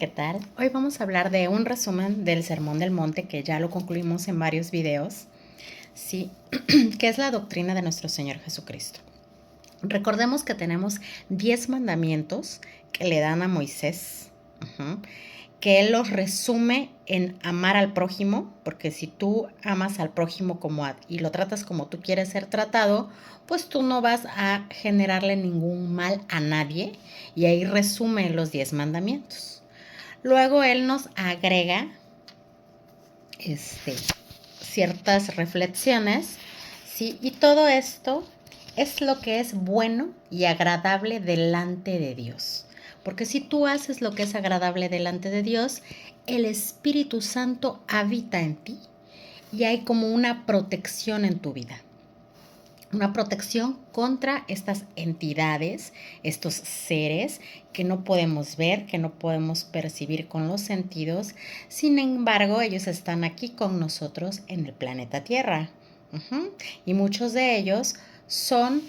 ¿qué tal? Hoy vamos a hablar de un resumen del Sermón del Monte que ya lo concluimos en varios videos, ¿sí? Que es la doctrina de nuestro Señor Jesucristo. Recordemos que tenemos 10 mandamientos que le dan a Moisés, que él los resume en amar al prójimo, porque si tú amas al prójimo y lo tratas como tú quieres ser tratado, pues tú no vas a generarle ningún mal a nadie, y ahí resume los 10 mandamientos. Luego él nos agrega ciertas reflexiones, ¿sí? Y todo esto es lo que es bueno y agradable delante de Dios. Porque si tú haces lo que es agradable delante de Dios, el Espíritu Santo habita en ti y hay como una protección en tu vida. Una protección contra estas entidades, estos seres que no podemos ver, que no podemos percibir con los sentidos. Sin embargo, ellos están aquí con nosotros en el planeta Tierra. Y muchos de ellos son,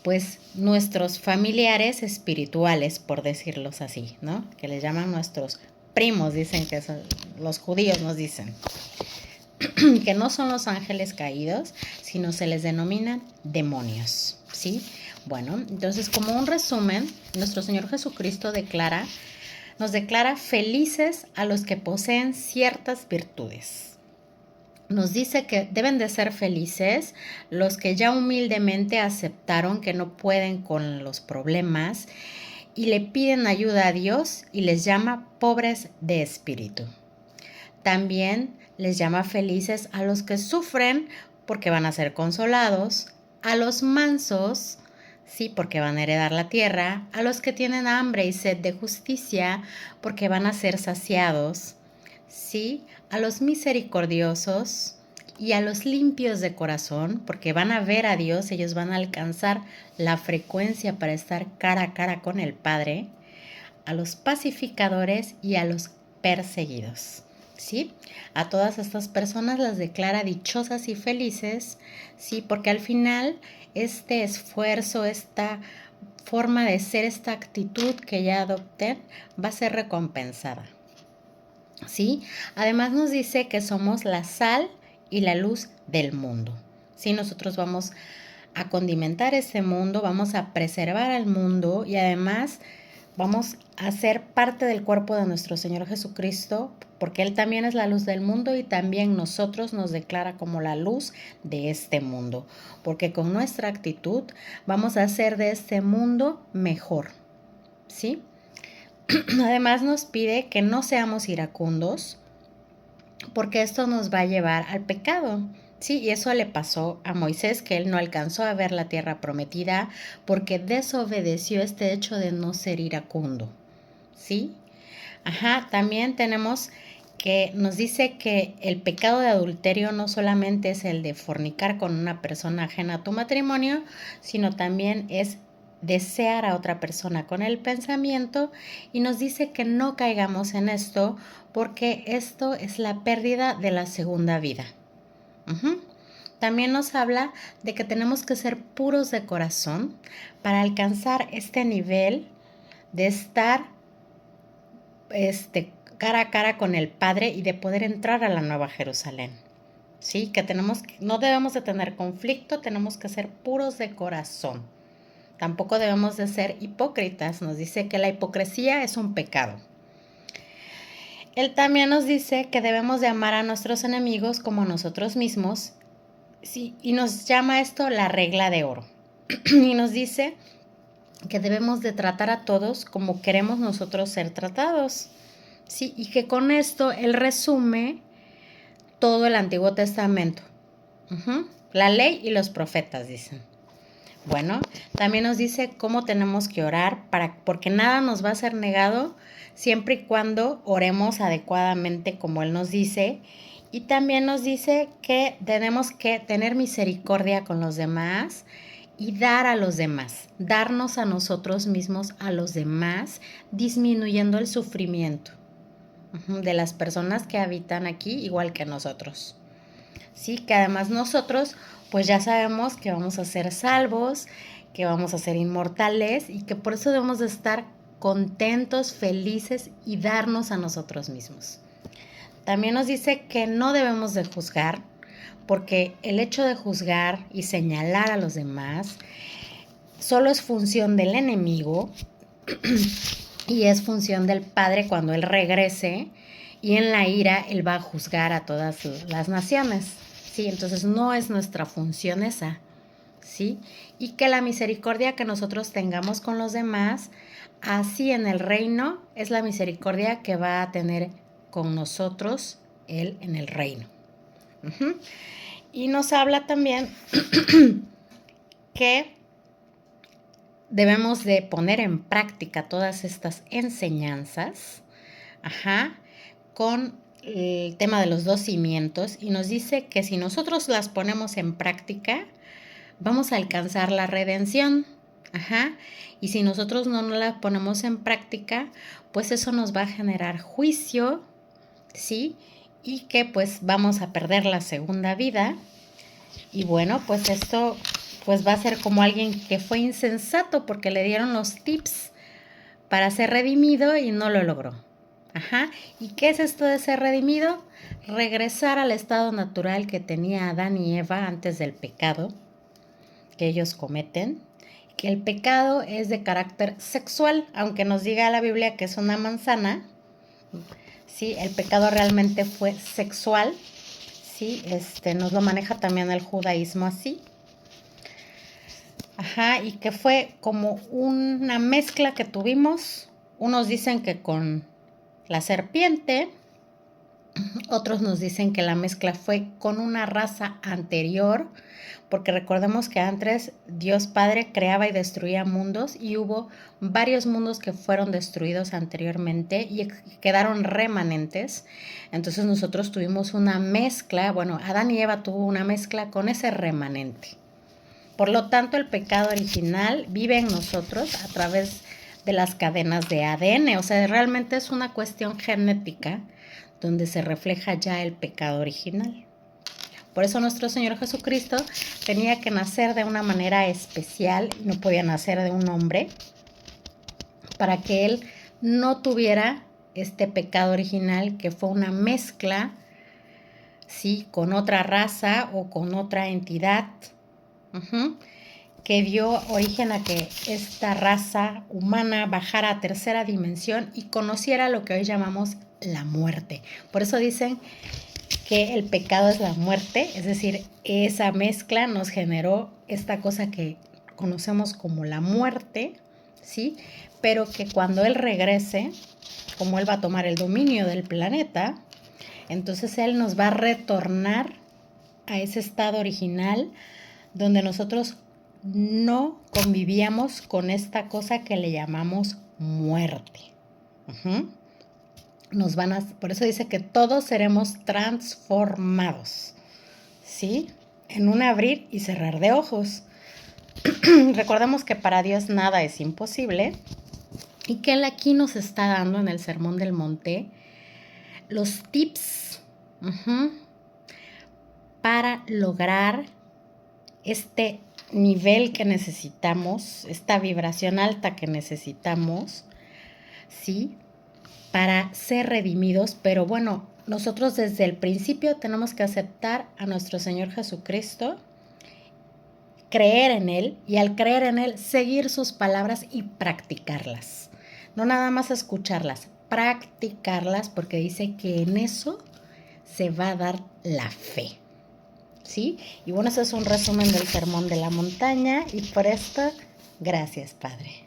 pues, nuestros familiares espirituales, por decirlos así, ¿no? Que les llaman nuestros primos, dicen que son, los judíos nos dicen. Que no son los ángeles caídos, sino se les denominan demonios, ¿sí? Bueno, entonces, como un resumen, nuestro Señor Jesucristo nos declara felices a los que poseen ciertas virtudes. Nos dice que deben de ser felices los que ya humildemente aceptaron que no pueden con los problemas y le piden ayuda a Dios, y les llama pobres de espíritu. También les llama felices a los que sufren porque van a ser consolados, a los mansos, sí, porque van a heredar la tierra, a los que tienen hambre y sed de justicia porque van a ser saciados, sí, a los misericordiosos y a los limpios de corazón porque van a ver a Dios, ellos van a alcanzar la frecuencia para estar cara a cara con el Padre, a los pacificadores y a los perseguidos. ¿Sí? A todas estas personas las declara dichosas y felices, ¿sí? Porque al final este esfuerzo, esta forma de ser, esta actitud que ya adopten va a ser recompensada, ¿sí? Además nos dice que somos la sal y la luz del mundo, ¿sí? Nosotros vamos a condimentar ese mundo, vamos a preservar al mundo y además vamos a ser parte del cuerpo de nuestro Señor Jesucristo, porque Él también es la luz del mundo y también nosotros nos declara como la luz de este mundo, porque con nuestra actitud vamos a hacer de este mundo mejor, ¿sí? Además nos pide que no seamos iracundos, porque esto nos va a llevar al pecado. Sí, y eso le pasó a Moisés, que él no alcanzó a ver la tierra prometida porque desobedeció este hecho de no ser iracundo. ¿Sí? También tenemos que nos dice que el pecado de adulterio no solamente es el de fornicar con una persona ajena a tu matrimonio, sino también es desear a otra persona con el pensamiento, y nos dice que no caigamos en esto porque esto es la pérdida de la segunda vida. También nos habla de que tenemos que ser puros de corazón para alcanzar este nivel de estar cara a cara con el Padre y de poder entrar a la Nueva Jerusalén. Sí, que no debemos de tener conflicto, tenemos que ser puros de corazón. Tampoco debemos de ser hipócritas. Nos dice que la hipocresía es un pecado. Él también nos dice que debemos de amar a nuestros enemigos como a nosotros mismos. Sí, y nos llama esto la regla de oro. Y nos dice que debemos de tratar a todos como queremos nosotros ser tratados. Sí, y que con esto él resume todo el Antiguo Testamento. La ley y los profetas, dicen. Bueno, también nos dice cómo tenemos que orar porque nada nos va a ser negado siempre y cuando oremos adecuadamente como Él nos dice. Y también nos dice que tenemos que tener misericordia con los demás y dar a los demás, darnos a nosotros mismos, a los demás, disminuyendo el sufrimiento de las personas que habitan aquí igual que nosotros. Sí, que además nosotros pues ya sabemos que vamos a ser salvos, que vamos a ser inmortales y que por eso debemos de estar contentos, felices y darnos a nosotros mismos. También nos dice que no debemos de juzgar, porque el hecho de juzgar y señalar a los demás solo es función del enemigo y es función del Padre cuando Él regrese, y en la ira Él va a juzgar a todas las naciones, ¿sí? Entonces no es nuestra función esa, ¿sí? Y que la misericordia que nosotros tengamos con los demás, así en el reino, es la misericordia que va a tener con nosotros Él en el reino. Y nos habla también que debemos de poner en práctica todas estas enseñanzas, con el tema de los 2 cimientos, y nos dice que si nosotros las ponemos en práctica, vamos a alcanzar la redención. Y si nosotros no las ponemos en práctica, pues eso nos va a generar juicio, ¿sí? Y que pues vamos a perder la segunda vida. Y bueno, pues esto pues va a ser como alguien que fue insensato porque le dieron los tips para ser redimido y no lo logró. ¿Y qué es esto de ser redimido? Regresar al estado natural que tenía Adán y Eva antes del pecado que ellos cometen. Que el pecado es de carácter sexual, aunque nos diga la Biblia que es una manzana, ¿sí? El pecado realmente fue sexual, ¿sí? Nos lo maneja también el judaísmo así. Y que fue como una mezcla que tuvimos. Unos dicen que con la serpiente, otros nos dicen que la mezcla fue con una raza anterior, porque recordemos que antes Dios Padre creaba y destruía mundos, y hubo varios mundos que fueron destruidos anteriormente y quedaron remanentes. Entonces nosotros tuvimos una mezcla, Adán y Eva tuvo una mezcla con ese remanente. Por lo tanto, el pecado original vive en nosotros a través de las cadenas de ADN, o sea, realmente es una cuestión genética donde se refleja ya el pecado original. Por eso nuestro Señor Jesucristo tenía que nacer de una manera especial y no podía nacer de un hombre, para que Él no tuviera este pecado original que fue una mezcla, ¿sí?, con otra raza o con otra entidad, que dio origen a que esta raza humana bajara a tercera dimensión y conociera lo que hoy llamamos la muerte. Por eso dicen que el pecado es la muerte, es decir, esa mezcla nos generó esta cosa que conocemos como la muerte, ¿sí? Pero que cuando Él regrese, como Él va a tomar el dominio del planeta, entonces Él nos va a retornar a ese estado original donde nosotros no convivíamos con esta cosa que le llamamos muerte. Por eso dice que todos seremos transformados, ¿sí? En un abrir y cerrar de ojos. Recordemos que para Dios nada es imposible, y que Él aquí nos está dando en el Sermón del Monte los tips para lograr este nivel que necesitamos, esta vibración alta que necesitamos, ¿sí?, para ser redimidos. Pero nosotros desde el principio tenemos que aceptar a nuestro Señor Jesucristo, creer en Él, y al creer en Él, seguir sus palabras y practicarlas. No nada más escucharlas, practicarlas, porque dice que en eso se va a dar la fe, ¿sí? Y ese es un resumen del Sermón de la Montaña, y por esto, gracias, Padre.